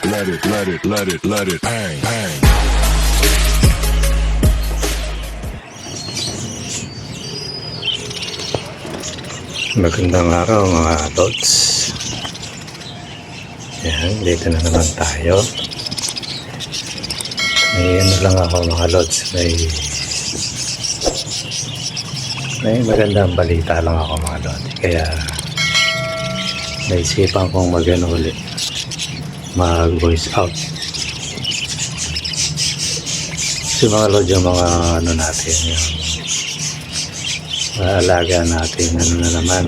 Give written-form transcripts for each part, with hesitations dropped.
let it bang, bang. Magandang araw mga lods. Yan, dito na naman tayo. May ano lang ako mga lods. May magandang balita lang ako mga lods. Kaya naisipan kong mag-ano ulit, mag-voice out. Kasi mga lods, yung mga ano natin, yung alaga natin, ano na naman.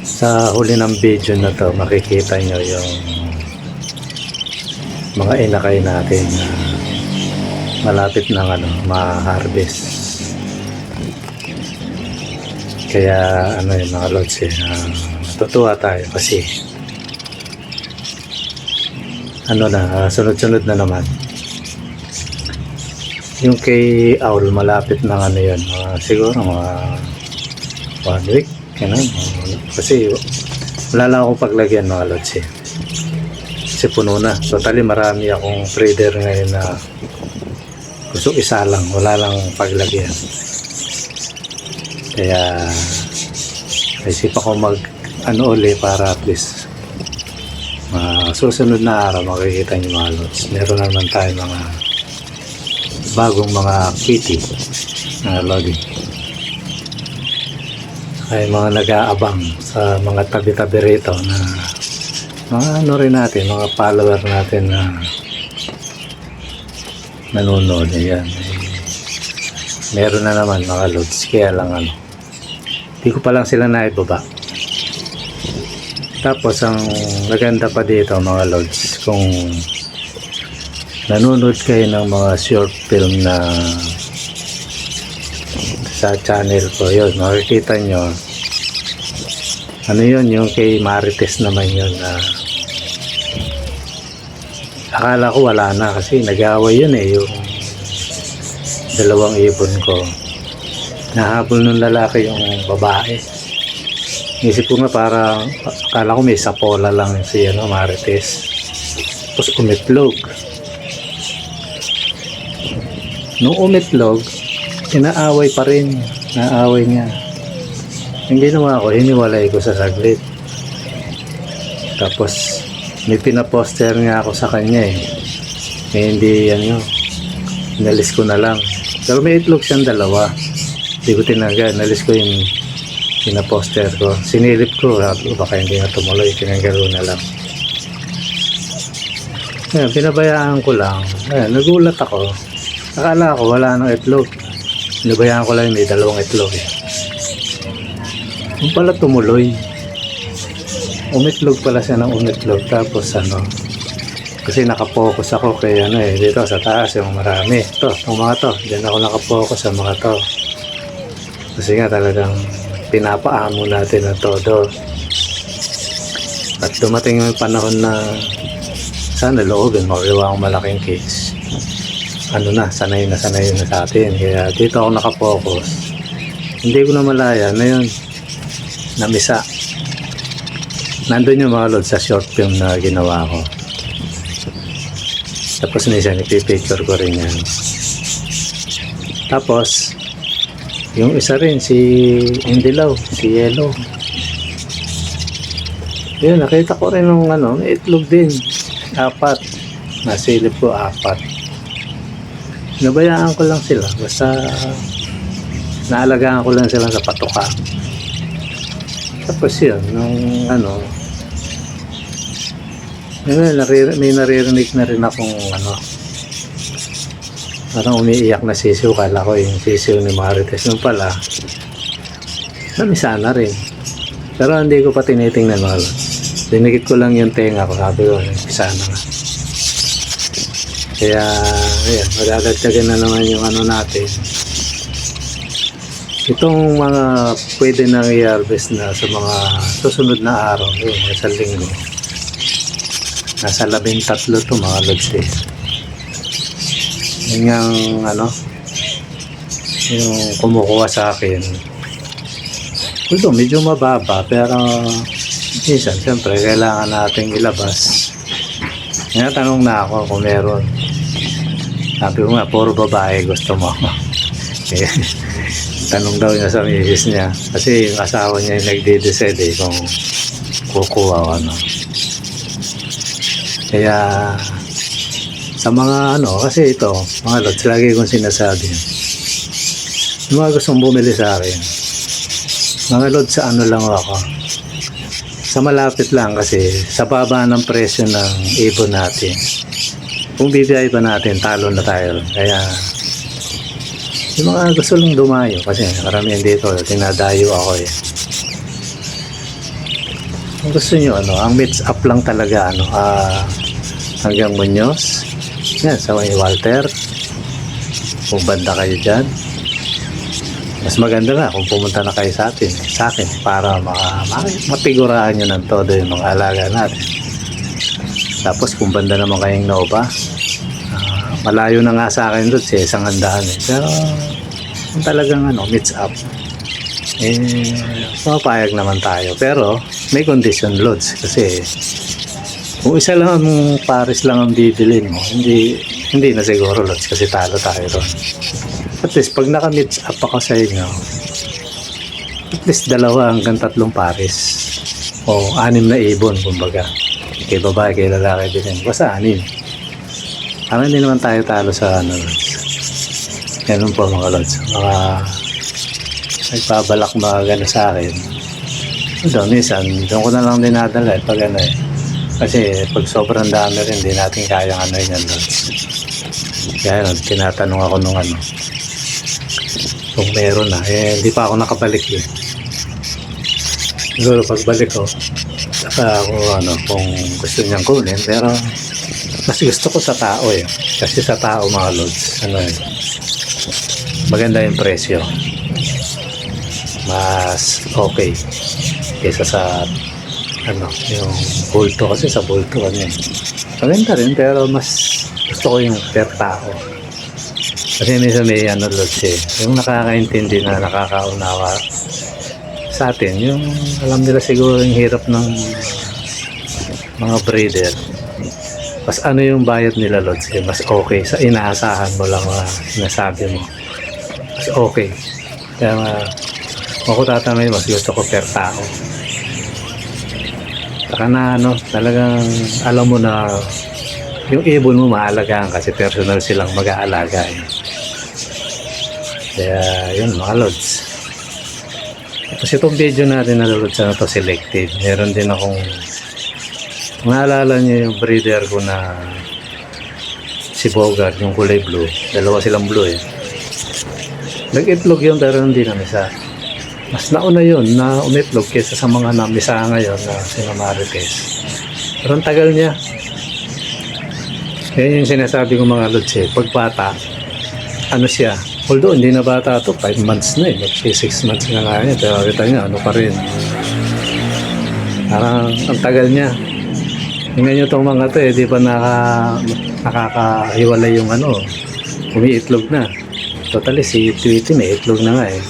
Sa huli ng video na to, makikita nyo yung mga inakay natin na malapit ng ano, ma-harvest. Kaya ano yung mga lods, natutuwa tayo kasi ano na, sunod-sunod na naman. Yung kay Owl, malapit ng ano yun, siguro mga 1 week, ganun. Kasi wala lang akong paglagyan mga lods kasi puno na. Totally marami akong breeder ngayon na gusto isa lang, wala lang paglagyan. Kaya naisipan ko mag ano uli para at least susunod na araw makikita nyo mga lods. Meron naman tayo mga bagong mga kitty na lodi. Ay mga nag-aabang sa mga tabi-tabi rito na mga ano rin natin, mga follower natin na nanonood. Ayan. Meron na naman mga lods, kaya lang ano, hindi ko pa lang sila naibaba. Tapos ang maganda pa dito mga lods, kung nanonood kayo ng mga short film na sa channel ko, yun, makikita nyo ano yun, yung kay Marites naman yun na akala ko wala na kasi nag-away yun yung dalawang ibon ko, nahabol nung lalaki yung babae. Isip ko nga para akala ko may sapola lang si ano, Marites, tapos umitlog. Nung umitlog, inaaway pa rin. Naaway niya. Yung ginawa ko, hiniwalay ko sa saglit. Tapos, may pinaposter nga ako sa kanya hindi yan yun. Inalis ko na lang. Pero may itlog siyang dalawa. Hindi ko tinaga. Inalis ko yung pinaposter ko. Sinilip ko. Baka hindi na tumuloy. Tinagalo na lang. Ayan, pinabayaan ko lang. Ayan, nagulat ako. Akala ko wala nang itlog. Nabayaan ko lang may dalawang itlog Yung pala tumuloy. Umitlog pala siya ng umitlog. Tapos ano, kasi nakapokus ako kay ano dito sa taas yung marami. Itong mga to. Diyan ako nakapokus sa mga to. Kasi nga talagang pinapaamo natin ang todo. At dumating yung panahon na sana loogan makuha akong malaking case. Ano na, sanay na sa atin. Kaya dito ako nakapokus. Hindi ko na malaya na yun, namisa. Nandun yung mga lods sa short film na ginawa ko. Tapos minsan ipipicture ko rin yan. Tapos yung isa rin si Indilaw, si Yellow. Yun, nakita ko rin ng ano, may itlog din. 4. Nasilip ko 4. Nabayaan ko lang sila, basta naalagaan ko lang sila sa patuka. Tapos yun, nung ano, may naririnig na rin akong ano, parang umiiyak na sisiw. Kala ko yung sisiw ni Marites. Nung pala, namisa na rin. Pero hindi ko pa tinitingnan mga lods. Dinikit ko lang yung tenga ko, sabi ko, namisa na nga. Kaya, ayan, madadagdagan na naman yung ano natin. Itong mga pwede nang i-harvest na sa mga susunod na araw, sa linggo. Nasa 13 to mga lods Yun yung ano, yung kumukuha sa akin. Ito, medyo mababa, pero minsan, siyempre, kailangan nating ilabas. Ngayon, tanong na ako kung meron. Sabi ko nga, puro babae gusto mo. Eh, tanong daw niya sa misis niya. Kasi yung asawa niya yung nagde-decide kung kukuha o ano. Kaya, sa mga ano, kasi ito, mga lods, lagi kong sinasabi. Yung mga gustong bumili sa akin, mga lods, sa ano lang ako. Sa malapit lang kasi, sa baba ng presyo ng ibon natin. Kung bibiyay pa natin, talo na tayo. Kaya, yung mga gusto lang dumayo, kasi karamihan dito, tinadayo ako eh. Kung gusto nyo, ano, ang meets up lang talaga, ano, hanggang Muñoz. Yan, sa may Walter. Kung banda kayo dyan. Mas maganda na kung pumunta na kayo sa akin, para mapiguraan nyo ng todo yung mga alaga natin. Tapos kung banda naman kayong Nova, malayo na nga sa akin doon, isang handaan eh. Pero kung talagang ano, meets up, mapapayag naman tayo. Pero may condition loads kasi kung isa lang ang pares lang ang bibilin mo, hindi na siguro loads kasi talo tayo ron. At least pag naka-meets up ako sa inyo, at least 2 hanggang 3 pares o 6 na ibon kumbaga. Kay babae, kay lalaki din. Basta 6. Para hindi naman tayo talo sa ano, lods. Ganun po mga lods. Mga nagpabalak mga gano'n sa akin. Doon, minsan, doon ko na lang dinadala pag ano eh. Kasi pag sobrang dami rin, hindi natin kayang ano yun lods. Kaya nun, tinatanong ako nung ano, kung meron na. Hindi pa ako nakabalik eh. Siguro pagbalik ko, saka ako ano, kung gusto niyang kunin, pero mas gusto ko sa tao eh. Kasi sa tao mga lods, ano eh, maganda yung presyo. Mas okay kaysa sa ano, yung bulto. Kasi sa bulto ano eh, maganda rin, pero mas gusto ko yung per tao. Kasi minsan may ano lods eh, yung nakakaintindi na nakakaunawa sa atin, yung alam nila siguro yung hirap ng mga breeder. Mas ano yung bayad nila lods eh, mas okay sa inaasahan mo lang na sinasabi mo. Mas okay. Kaya kung ako tatanungin, mas gusto ko per tao. Saka na ano, talagang alam mo na yung ibon mo maalagaan kasi personal silang mag-aalaga eh. Kaya yun mga lods. Tapos itong video natin na lods na to selective. Meron din akong naalala niyo yung breeder ko na si Bogart, yung kulay blue. Dalawa silang blue eh. Nag-itlog yun pero hindi na misa. Mas nauna yun na umitlog kesa sa mga namisa ngayon na sina Marites. Pero ang tagal niya. Yan yung sinasabi ko mga lods eh. Pag bata, ano siya, although hindi na bata to, 5 months na eh, mag 6 months na nga niya, pero kita niya, ano pa rin. Parang ang tagal niya. Tingnan nyo itong mga to eh, di pa nakakahiwalay yung ano, umiitlog na. Totally, si Tweety may itlog na nga eh.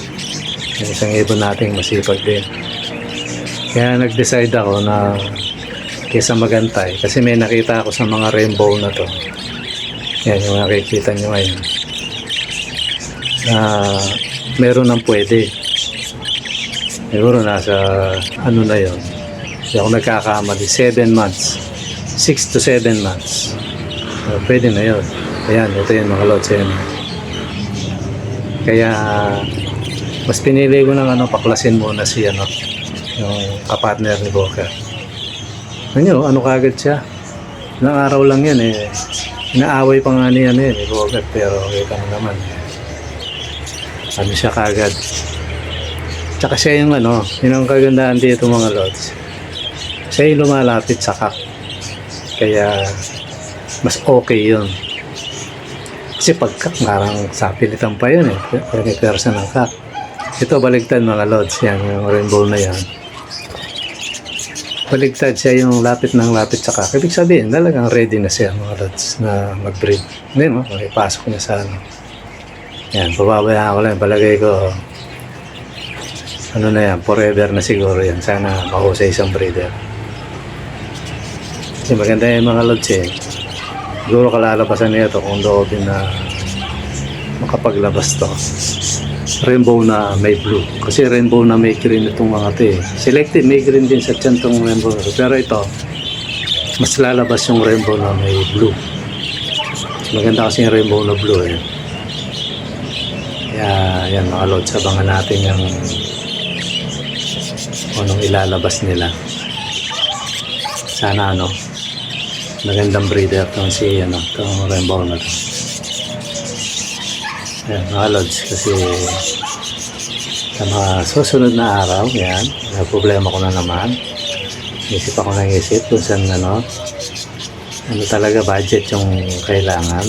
Yung isang ibon nating masipag din. Kaya nag-decide ako na kaysa magantay, kasi may nakita ako sa mga rainbow na to. Yan yung nakikita nyo ngayon. Meron ng pwede. Siguro nasa ano na yun. Hindi ako nagkakamali. 7 months. 6 to 7 months. Pwede na yun. Ayan, ito yun mga lods. Ayan. Kaya mas pinili ko ng ano, paklasin muna si ano, yung kapartner ni Boca. Ano kagad siya. Ilang araw lang yan eh. Inaaway pa nga niya ni Boca. Pero kita mo naman ano siya kagad. Tsaka siya yung ano, yun ang kagandahan dito mga lods. Siya yung lumalapit sa kak. Kaya mas okay yun. Kasi pag kak, parang sapilitan pa yun eh. Pwede persa ng kak. Ito baligtad mga lods. Yan, yung rainbow na yan. Baligtad siya yung lapit ng lapit sa kak. Ibig sabihin, talagang ready na siya mga lods na mag-breed. Hindi mo, ipasok niya sa ano. Yan, pababayaan ko lang. Palagay ko ano na yan, forever na siguro yan. Sana mahusay isang breeder. Kasi maganda yung mga lods eh. Siguro kalalabasan nito kung doon na makapaglabas to. Rainbow na may blue. Kasi rainbow na may green itong mga to eh. Selected, may green din sa tiyan tong rainbow. Pero ito, mas lalabas yung rainbow na may blue. Maganda kasi yung rainbow na blue eh. Kaya yan mga lods, abangan natin yung anong ilalabas nila. Sana ano, magandang breeder itong si ano, itong rainbow na to. Yan mga lods, kasi sa mga susunod na araw, yan, may problema ko na naman. Isip ako ng isip kung saan ano talaga budget yung kailangan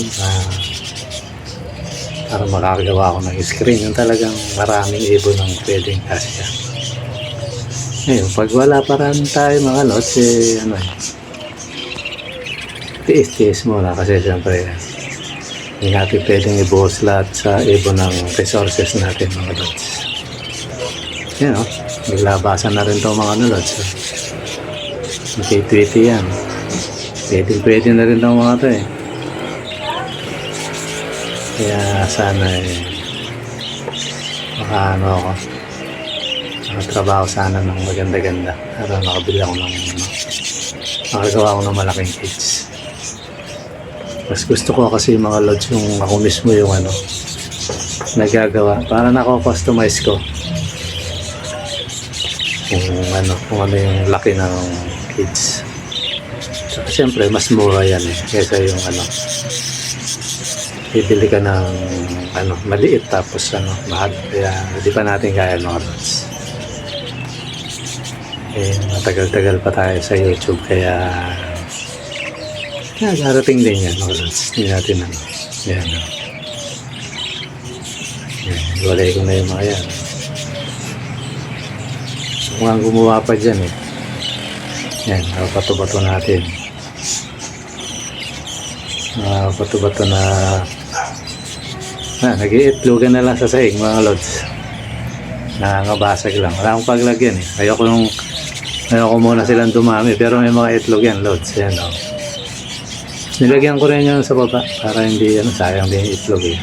para makakagawa ako ng screen yung talagang maraming ibon ng pwedeng kasya. Ngayon, pag wala pa rin tayo mga lods, eh, ano tiis-tiis muna kasi siyempre hindi natin pwedeng ibuhos lahat sa ibon ng resources natin mga lods. Yan o, naglabasan na rin ito mga lods. Nakitwitty yan. Pwede na rin ito mga ito eh. Kaya sana eh makaano ako, makatrabaho sana ng maganda-ganda para makabili ako ng makagawa ako ng malaking kids. Mas gusto ko kasi mga lods yung ako mismo yung ano nagagawa para nako-customize ko kung ano yung laki ng kids. Saka siyempre mas mura yan eh kaysa yung ano bibili ka ng ano maliit tapos ano mahal, kaya hindi pa natin kaya mga lods. Eh matagal-tagal pa tayo sa YouTube kaya darating din yan mga lods. Hindi natin ano yan o. Walay ko na yung mga yan. So kung gumawa pa dyan eh yan, pato-bato natin. Pato-bato na nag-iitlogan na lang sa sahig mga lods. Nangabasag lang. Wala akong paglagyan eh. Ayoko muna silang dumami pero may mga itlog yan lods. Yan o. Nilagyan ko rin yan sa baba para hindi ano, sayang din yung itlog eh.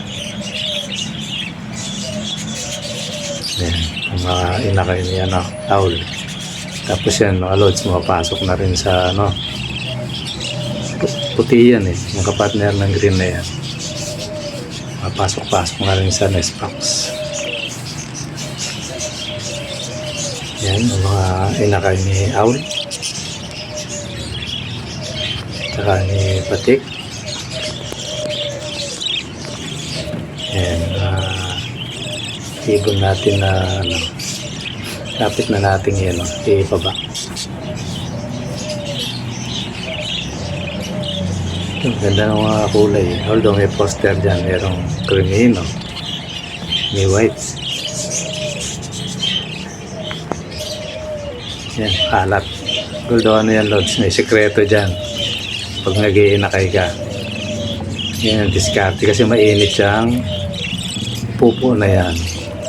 Yan. Ang mga inakay niya na owl. Tapos yan mga lods, mapasok na rin sa ano puti yan eh, yung kapartner ng green na yan. Mapasok-pasok na rin sa nest box. Yan, yung mga inakay ni owl tsaka ni patik. Yan, ibon natin na ano, lapit na natin yan ibaba. Ganda ng mga kulay. Although may poster dyan, merong creamy, no? May white. Yan, kalat. Although ano yan, lods, may sekreto dyan. Pag nag-iinakay ka. Yan ang diskarte kasi mainit siyang pupo na yan.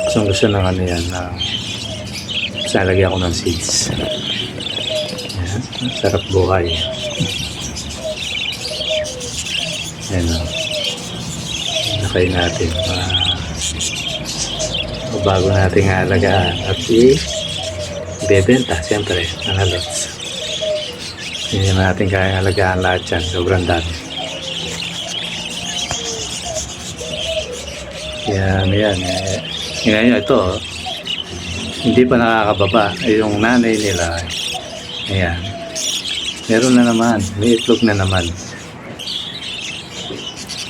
Gusto ng ano yan, na salagyan ko ng seeds. Yan, sarap buhay. Ayan o. Nakay natin. Bago natin alagaan at i-bebenta siyempre ang halots. Hindi natin kaya alagaan lahat yan. Sobrang dami. Yan. Ngayon ito hindi pa nakakababa. Yung nanay nila ayan. Meron na naman. May itlog na naman.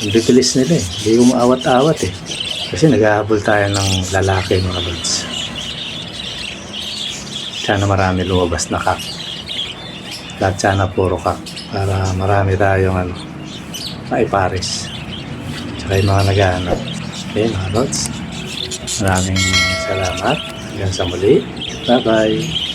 Ang bibilis nila eh. Hindi ko maawat-awat eh. Kasi naghahabol tayo ng lalaki mga lods. Sana marami lumabas na kak. Lahat sana puro kak. Para marami tayong ano, maiparis. Tsaka yung mga naghahanap. Okay mga lods. Maraming salamat. Hanggang sa muli. Bye bye.